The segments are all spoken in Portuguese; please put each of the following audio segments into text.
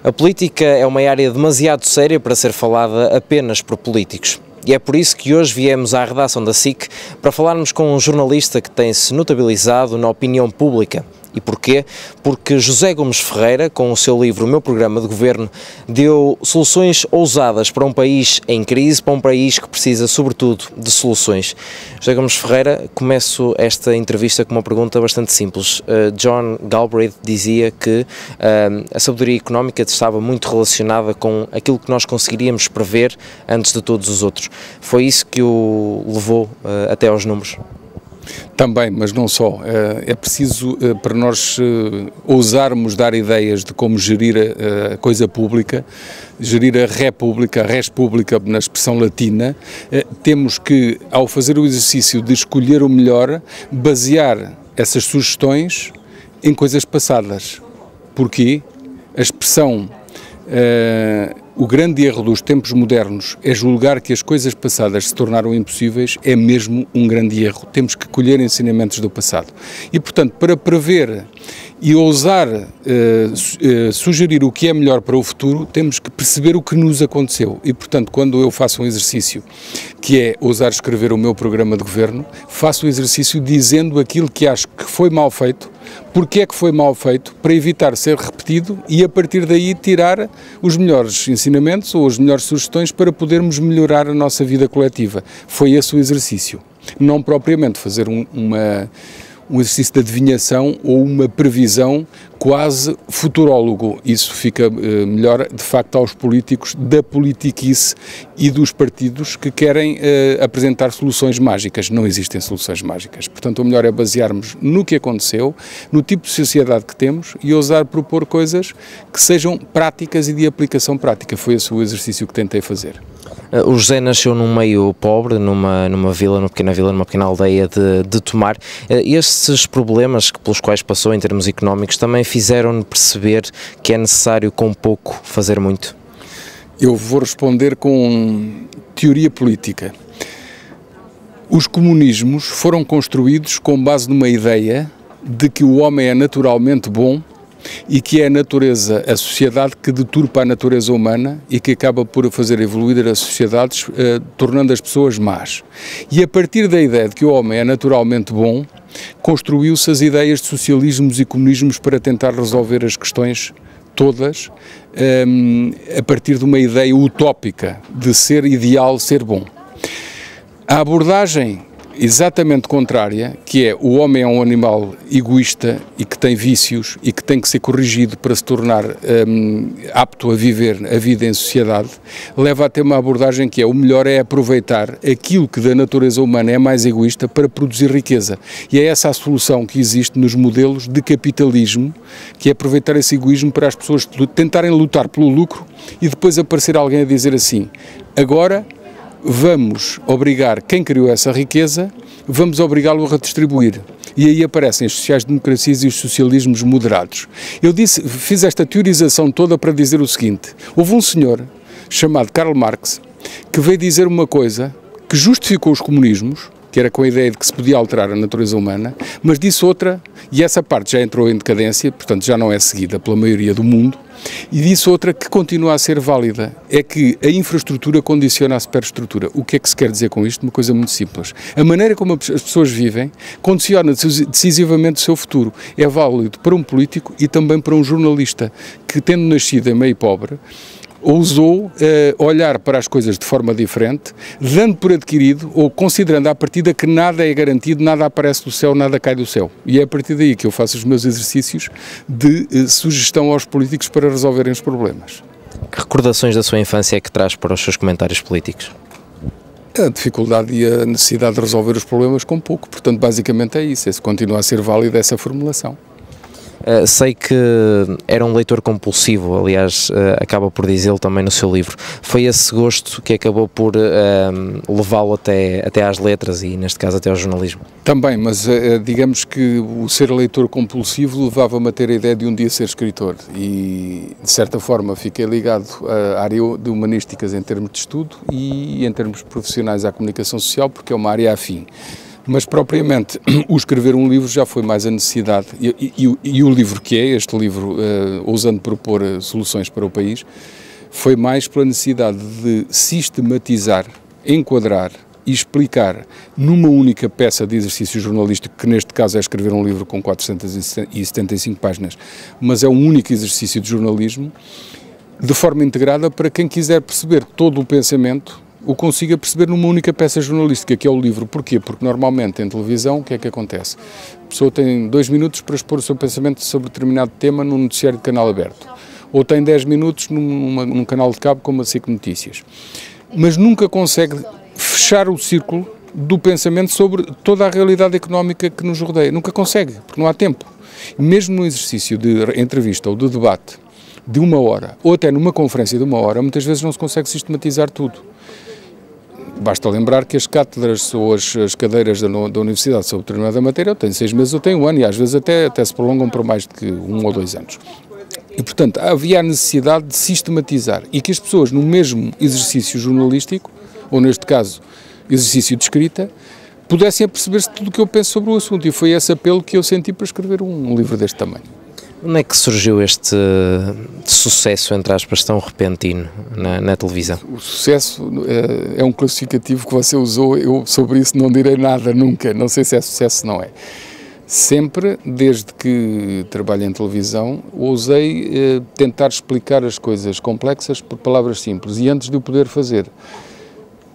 A política é uma área demasiado séria para ser falada apenas por políticos. E é por isso que hoje viemos à redação da SIC para falarmos com um jornalista que tem-se notabilizado na opinião pública. E porquê? Porque José Gomes Ferreira, com o seu livro O Meu Programa de Governo, deu soluções ousadas para um país em crise, para um país que precisa, sobretudo, de soluções. José Gomes Ferreira, começo esta entrevista com uma pergunta bastante simples. John Galbraith dizia que a sabedoria económica estava muito relacionada com aquilo que nós conseguiríamos prever antes de todos os outros. Foi isso que o levou até aos números? Também, mas não só. É preciso, para nós ousarmos dar ideias de como gerir a coisa pública, gerir a república, a res pública na expressão latina, temos que, ao fazer o exercício de escolher o melhor, basear essas sugestões em coisas passadas. Porquê? A expressão o grande erro dos tempos modernos é julgar que as coisas passadas se tornaram impossíveis, é mesmo um grande erro. Temos que colher ensinamentos do passado. E, portanto, para prever e ousar sugerir o que é melhor para o futuro, temos que perceber o que nos aconteceu. E, portanto, quando eu faço um exercício que é ousar escrever o meu programa de governo, faço o exercício dizendo aquilo que acho que foi mal feito, porque é que foi mal feito, para evitar ser repetido e a partir daí tirar os melhores ensinamentos ou as melhores sugestões para podermos melhorar a nossa vida coletiva. Foi esse o exercício. Não propriamente fazer um exercício de adivinhação ou uma previsão quase futurólogo. Isso fica melhor, de facto, aos políticos da politiquice e dos partidos que querem apresentar soluções mágicas. Não existem soluções mágicas. Portanto, o melhor é basearmos no que aconteceu, no tipo de sociedade que temos e ousar propor coisas que sejam práticas e de aplicação prática. Foi esse o exercício que tentei fazer. O José nasceu num meio pobre, numa vila, numa pequena aldeia de Tomar. Estes problemas pelos quais passou em termos económicos também fizeram-no perceber que é necessário com pouco fazer muito? Eu vou responder com teoria política. Os comunismos foram construídos com base numa ideia de que o homem é naturalmente bom e que é a natureza, a sociedade que deturpa a natureza humana e que acaba por fazer evoluir as sociedades, tornando as pessoas más. E a partir da ideia de que o homem é naturalmente bom, construiu-se as ideias de socialismos e comunismos para tentar resolver as questões todas a partir de uma ideia utópica de ser ideal, ser bom. A abordagem exatamente contrária, que é o homem é um animal egoísta e que tem vícios e que tem que ser corrigido para se tornar apto a viver a vida em sociedade, leva a ter uma abordagem que é o melhor é aproveitar aquilo que da natureza humana é mais egoísta para produzir riqueza. E é essa a solução que existe nos modelos de capitalismo, que é aproveitar esse egoísmo para as pessoas tentarem lutar pelo lucro e depois aparecer alguém a dizer assim, agora vamos obrigar quem criou essa riqueza, vamos obrigá-lo a redistribuir. E aí aparecem as sociais-democracias e os socialismos moderados. Eu fiz esta teorização toda para dizer o seguinte, houve um senhor chamado Karl Marx que veio dizer uma coisa que justificou os comunismos, que era com a ideia de que se podia alterar a natureza humana, mas disse outra, e essa parte já entrou em decadência, portanto já não é seguida pela maioria do mundo, e disse outra que continua a ser válida, é que a infraestrutura condiciona a superestrutura. O que é que se quer dizer com isto? Uma coisa muito simples. A maneira como as pessoas vivem condiciona decisivamente o seu futuro. É válido para um político e também para um jornalista que, tendo nascido em meio pobre, ousou olhar para as coisas de forma diferente, dando por adquirido ou considerando à partida que nada é garantido, nada aparece do céu, nada cai do céu. E é a partir daí que eu faço os meus exercícios de sugestão aos políticos para resolverem os problemas. Que recordações da sua infância é que traz para os seus comentários políticos? A dificuldade e a necessidade de resolver os problemas com pouco. Portanto, basicamente é isso. Esse continua a ser válida essa formulação. Sei que era um leitor compulsivo, aliás, acaba por dizê-lo também no seu livro. Foi esse gosto que acabou por levá-lo até às letras e, neste caso, até ao jornalismo? Também, mas digamos que o ser leitor compulsivo levava-me a ter a ideia de um dia ser escritor e, de certa forma, fiquei ligado à área de humanísticas em termos de estudo e em termos profissionais à comunicação social, porque é uma área afim. Mas propriamente o escrever um livro já foi mais a necessidade, e o livro que é, este livro, ousando propor soluções para o país, foi mais pela necessidade de sistematizar, enquadrar e explicar numa única peça de exercício jornalístico, que neste caso é escrever um livro com 475 páginas, mas é um único exercício de jornalismo, de forma integrada para quem quiser perceber todo o pensamento, o consiga perceber numa única peça jornalística, que é o livro. Porquê? Porque normalmente em televisão, o que é que acontece? A pessoa tem 2 minutos para expor o seu pensamento sobre determinado tema num noticiário de canal aberto, ou tem 10 minutos num canal de cabo como a SIC Notícias, mas nunca consegue fechar o círculo do pensamento sobre toda a realidade económica que nos rodeia. Nunca consegue, porque não há tempo. Mesmo no exercício de entrevista ou de debate de 1 hora, ou até numa conferência de 1 hora, muitas vezes não se consegue sistematizar tudo. Basta lembrar que as cátedras ou as cadeiras da universidade sobre determinada matéria têm 6 meses ou têm 1 ano, e às vezes até se prolongam por mais de que 1 ou 2 anos. E, portanto, havia a necessidade de sistematizar e que as pessoas, no mesmo exercício jornalístico, ou neste caso, exercício de escrita, pudessem aperceber-se de tudo o que eu penso sobre o assunto. E foi esse apelo que eu senti para escrever um livro deste tamanho. Onde é que surgiu este sucesso, entre aspas, tão repentino na televisão? O sucesso é um classificativo que você usou, eu sobre isso não direi nada nunca, não sei se é sucesso ou não é. Sempre, desde que trabalho em televisão, ousei tentar explicar as coisas complexas por palavras simples, e antes de o poder fazer,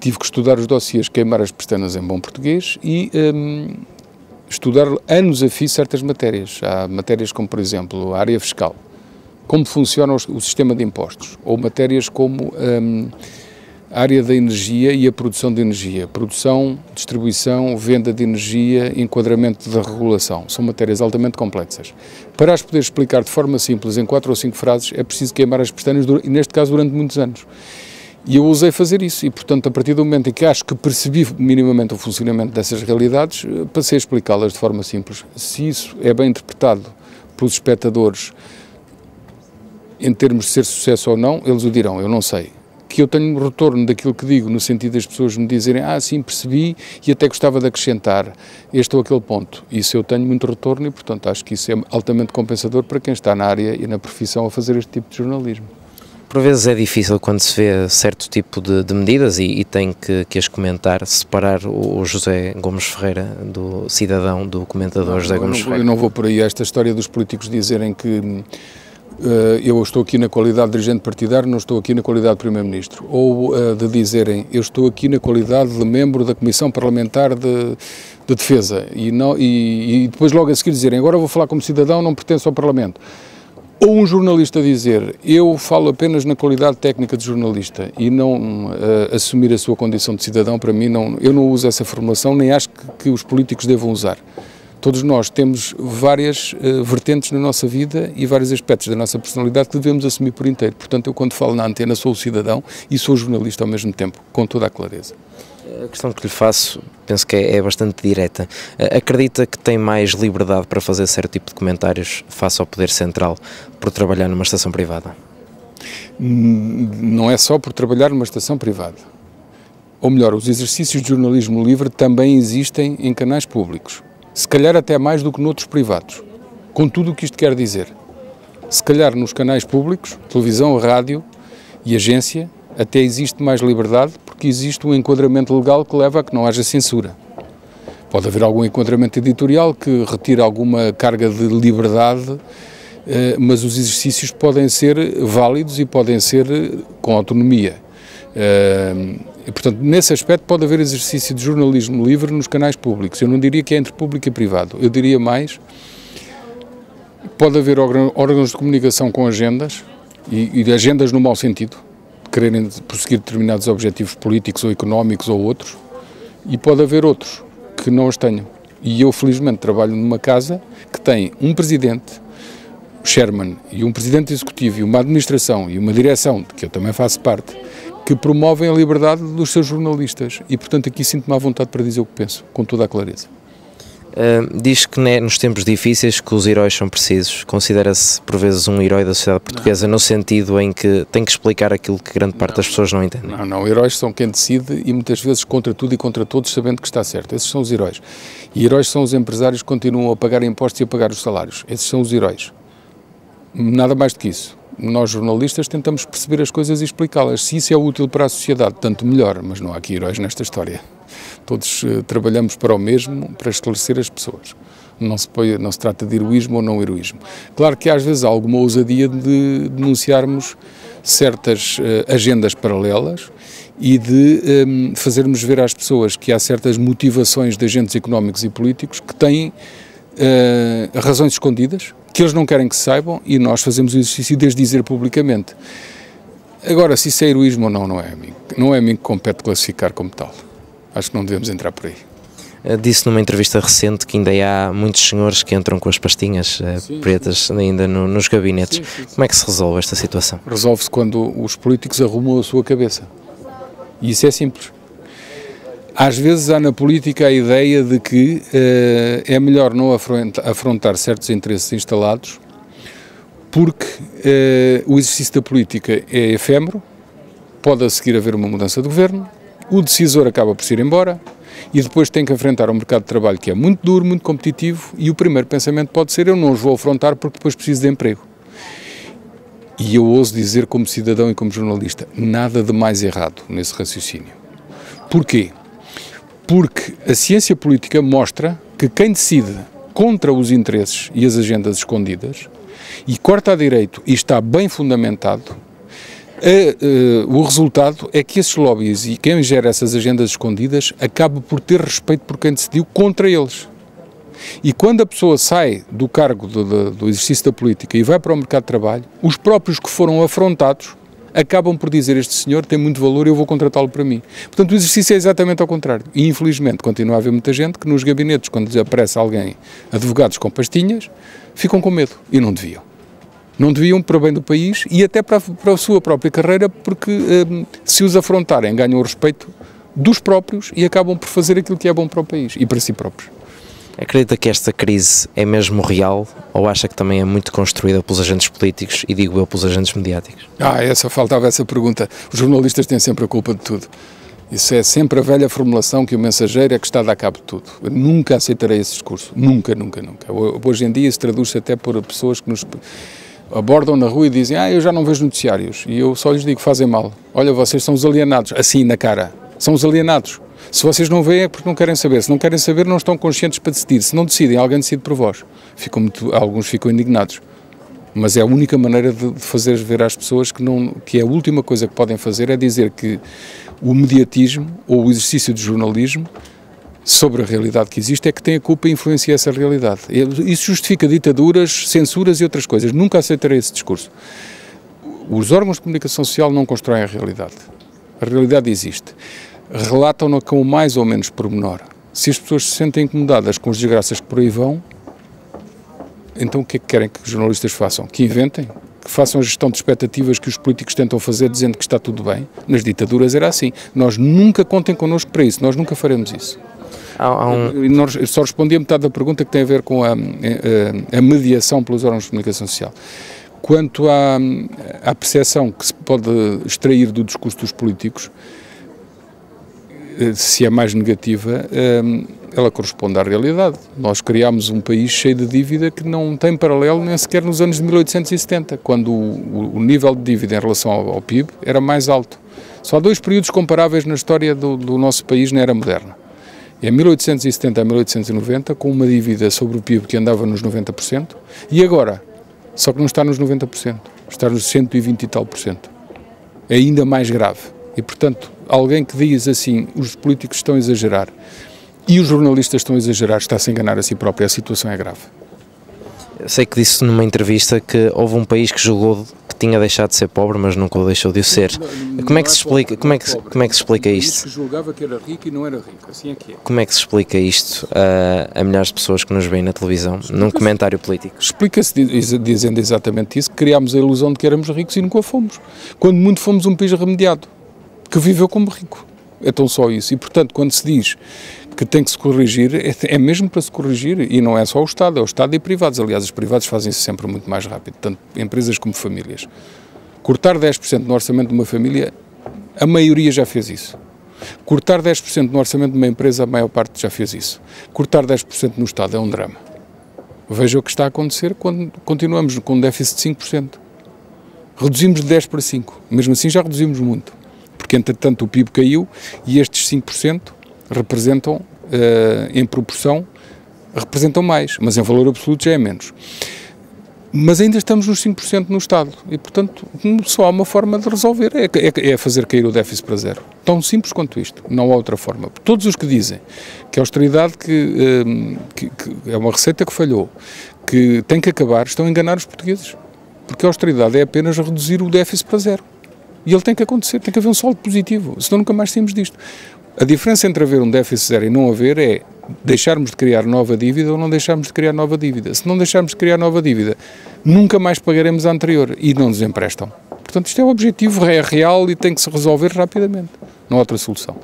tive que estudar os dossiês, queimar as pestanas em bom português e estudar anos a fio certas matérias. Há matérias como, por exemplo, a área fiscal, como funciona o sistema de impostos, ou matérias como a área da energia e a produção de energia, produção, distribuição, venda de energia, enquadramento da regulação. São matérias altamente complexas. Para as poder explicar de forma simples, em 4 ou 5 frases, é preciso queimar as pestanas, e neste caso durante muitos anos. E eu ousei fazer isso, e portanto, a partir do momento em que acho que percebi minimamente o funcionamento dessas realidades, passei a explicá-las de forma simples. Se isso é bem interpretado pelos espectadores, em termos de ser sucesso ou não, eles o dirão, eu não sei. Que eu tenho retorno daquilo que digo, no sentido das pessoas me dizerem, sim, percebi e até gostava de acrescentar este ou aquele ponto. Isso eu tenho muito retorno e, portanto, acho que isso é altamente compensador para quem está na área e na profissão a fazer este tipo de jornalismo. Por vezes é difícil quando se vê certo tipo de medidas e tem que as comentar, separar o José Gomes Ferreira do cidadão, do comentador José Gomes Ferreira. Eu não vou por aí. Esta história dos políticos dizerem que eu estou aqui na qualidade de dirigente partidário, não estou aqui na qualidade de primeiro-ministro. Ou de dizerem, eu estou aqui na qualidade de membro da Comissão Parlamentar de Defesa. E depois logo a seguir dizerem, agora vou falar como cidadão, não pertenço ao Parlamento. Ou um jornalista dizer, eu falo apenas na qualidade técnica de jornalista e não assumir a sua condição de cidadão, para mim, eu não uso essa formulação, nem acho que os políticos devam usar. Todos nós temos várias vertentes na nossa vida e vários aspectos da nossa personalidade que devemos assumir por inteiro. Portanto, eu quando falo na antena sou o cidadão e sou jornalista ao mesmo tempo, com toda a clareza. A questão que lhe faço, penso que é bastante direta. Acredita que tem mais liberdade para fazer certo tipo de comentários face ao poder central por trabalhar numa estação privada? Não é só por trabalhar numa estação privada. Ou melhor, os exercícios de jornalismo livre também existem em canais públicos. Se calhar até mais do que noutros privados. Com tudo o que isto quer dizer. Se calhar nos canais públicos, televisão, rádio e agência, até existe mais liberdade, porque existe um enquadramento legal que leva a que não haja censura. Pode haver algum enquadramento editorial que retire alguma carga de liberdade, mas os exercícios podem ser válidos e podem ser com autonomia. E, portanto, nesse aspecto pode haver exercício de jornalismo livre nos canais públicos. Eu não diria que é entre público e privado, eu diria mais, pode haver órgãos de comunicação com agendas, e agendas no mau sentido, quererem prosseguir determinados objetivos políticos ou económicos ou outros, e pode haver outros que não os tenham. E eu, felizmente, trabalho numa casa que tem um presidente, o chairman, e um presidente executivo, e uma administração, e uma direção, de que eu também faço parte, que promovem a liberdade dos seus jornalistas. E, portanto, aqui sinto-me à vontade para dizer o que penso, com toda a clareza. Diz que nos tempos difíceis que os heróis são precisos. Considera-se por vezes um herói da sociedade portuguesa no sentido em que tem que explicar aquilo que grande parte das pessoas não entendem? Não, heróis são quem decide e muitas vezes contra tudo e contra todos, sabendo que está certo. Esses são os heróis. E heróis são os empresários que continuam a pagar impostos e a pagar os salários. Esses são os heróis. Nada mais do que isso. Nós, jornalistas, tentamos perceber as coisas e explicá-las. Se isso é útil para a sociedade, tanto melhor, mas não há aqui heróis nesta história. Todos trabalhamos para o mesmo, para esclarecer as pessoas. Não se trata de heroísmo ou não heroísmo. Claro que às vezes há alguma ousadia de denunciarmos certas agendas paralelas e de fazermos ver às pessoas que há certas motivações de agentes económicos e políticos que têm razões escondidas, que eles não querem que se saibam, e nós fazemos o exercício de as dizer publicamente. Agora, se isso é heroísmo ou não, não é a mim. Não é a mim que compete classificar como tal. Acho que não devemos entrar por aí. Disse numa entrevista recente que ainda há muitos senhores que entram com as pastinhas pretas ainda nos gabinetes. Sim. Como é que se resolve esta situação? Resolve-se quando os políticos arrumam a sua cabeça. E isso é simples. Às vezes há na política a ideia de que é melhor não afrontar certos interesses instalados porque o exercício da política é efêmero, pode a seguir haver uma mudança de governo, o decisor acaba por se ir embora e depois tem que enfrentar um mercado de trabalho que é muito duro, muito competitivo, e o primeiro pensamento pode ser: eu não os vou afrontar porque depois preciso de emprego. E eu ouso dizer, como cidadão e como jornalista, nada de mais errado nesse raciocínio. Porquê? Porque a ciência política mostra que quem decide contra os interesses e as agendas escondidas e corta a direito e está bem fundamentado, o resultado é que esses lobbies e quem gera essas agendas escondidas acaba por ter respeito por quem decidiu contra eles. E quando a pessoa sai do cargo do exercício da política e vai para o mercado de trabalho, os próprios que foram afrontados acabam por dizer: este senhor tem muito valor e eu vou contratá-lo para mim. Portanto, o exercício é exatamente ao contrário. E, infelizmente, continua a haver muita gente que nos gabinetes, quando lhes aparece alguém, advogados com pastinhas, ficam com medo. E não deviam. Não deviam para o bem do país e até para a sua própria carreira, porque se os afrontarem, ganham o respeito dos próprios e acabam por fazer aquilo que é bom para o país e para si próprios. Acredita que esta crise é mesmo real ou acha que também é muito construída pelos agentes políticos e, digo eu, pelos agentes mediáticos? Faltava essa pergunta. Os jornalistas têm sempre a culpa de tudo. Isso é sempre a velha formulação que o mensageiro é que está a dar cabo de tudo. Eu nunca aceitarei esse discurso. Nunca, nunca, nunca. Hoje em dia isso traduz-se até por pessoas que nos abordam na rua e dizem: eu já não vejo noticiários. E eu só lhes digo: fazem mal. Olha, vocês são os alienados. Assim, na cara. São os alienados. Se vocês não veem é porque não querem saber. Se não querem saber, não estão conscientes para decidir. Se não decidem, alguém decide por vós. Alguns ficam indignados. Mas é a única maneira de fazer ver às pessoas que a última coisa que podem fazer é dizer que o mediatismo ou o exercício de jornalismo sobre a realidade que existe é que tem a culpa e influencia essa realidade. Isso justifica ditaduras, censuras e outras coisas. Nunca aceitarei esse discurso. Os órgãos de comunicação social não constroem a realidade. A realidade existe. Relatam-na com o mais ou menos pormenor. Se as pessoas se sentem incomodadas com as desgraças que por aí vão, então o que é que querem que os jornalistas façam? Que inventem? Que façam a gestão de expectativas que os políticos tentam fazer dizendo que está tudo bem? Nas ditaduras era assim. Nós nunca contem connosco para isso. Nós nunca faremos isso. Eu só respondi a metade da pergunta que tem a ver com a mediação pelos órgãos de comunicação social. Quanto à percepção que se pode extrair do discurso dos políticos, se é mais negativa, ela corresponde à realidade. Nós criámos um país cheio de dívida que não tem paralelo nem sequer nos anos de 1870, quando o nível de dívida em relação ao PIB era mais alto. Só há dois períodos comparáveis na história do nosso país na era moderna. Em 1870 a 1890, com uma dívida sobre o PIB que andava nos 90%, e agora, só que não está nos 90%, está nos 120 e tal %. É ainda mais grave. E, portanto, alguém que diz assim: os políticos estão a exagerar e os jornalistas estão a exagerar, está-se a enganar a si próprio. A situação é grave. Eu sei que disse numa entrevista que houve um país que julgou que tinha deixado de ser pobre, mas nunca o deixou de o ser. Como é que se explica, como é que se explica isto? Que julgava que era rico e não era rico, assim é que é. Como é que se explica isto a milhares de pessoas que nos veem na televisão, num comentário político? Explica-se dizendo exatamente isso, que criámos a ilusão de que éramos ricos e nunca o fomos. Quando muito fomos um país remediado, que viveu como rico. É tão só isso. E, portanto, quando se diz que tem que se corrigir, é mesmo para se corrigir, e não é só o Estado, é o Estado e privados. Aliás, os privados fazem isso sempre muito mais rápido, tanto empresas como famílias. Cortar 10% no orçamento de uma família, a maioria já fez isso. Cortar 10% no orçamento de uma empresa, a maior parte já fez isso. Cortar 10% no Estado é um drama. Veja o que está a acontecer quando continuamos com um déficit de 5%. Reduzimos de 10 para 5. Mesmo assim já reduzimos muito. Porque, entretanto, o PIB caiu e estes 5% representam, em proporção, representam mais. Mas em valor absoluto já é menos. Mas ainda estamos nos 5% no Estado e, portanto, só há uma forma de resolver, é fazer cair o déficit para zero. Tão simples quanto isto, não há outra forma. Todos os que dizem que a austeridade que é uma receita que falhou, que tem que acabar, estão a enganar os portugueses. Porque a austeridade é apenas reduzir o déficit para zero. E ele tem que acontecer, tem que haver um saldo positivo, senão nunca mais saímos disto. A diferença entre haver um déficit zero e não haver é deixarmos de criar nova dívida ou não deixarmos de criar nova dívida. Se não deixarmos de criar nova dívida, nunca mais pagaremos a anterior e não nos emprestam. Portanto, isto é o objetivo, é real e tem que se resolver rapidamente. Não há outra solução.